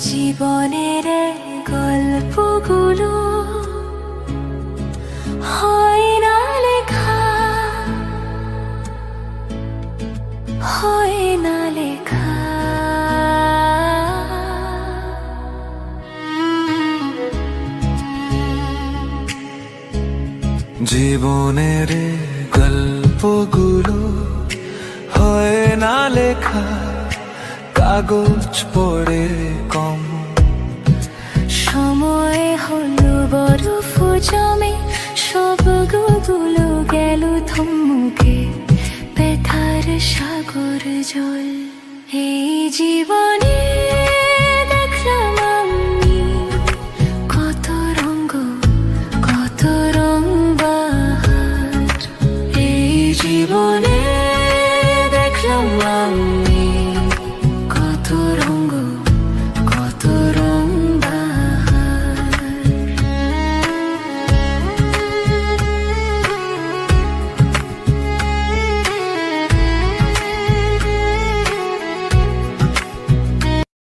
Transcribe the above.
জীবনের গল্পগুলো হয় না লেখা, হয় না লেখা। জীবনের গল্পগুলো হয় না লেখা, কাগজ পড়ে কম। সময় হলো বরফ জমে, সবগুলো গেল থমকে, ব্যথার সাগর জল। এই জীবনে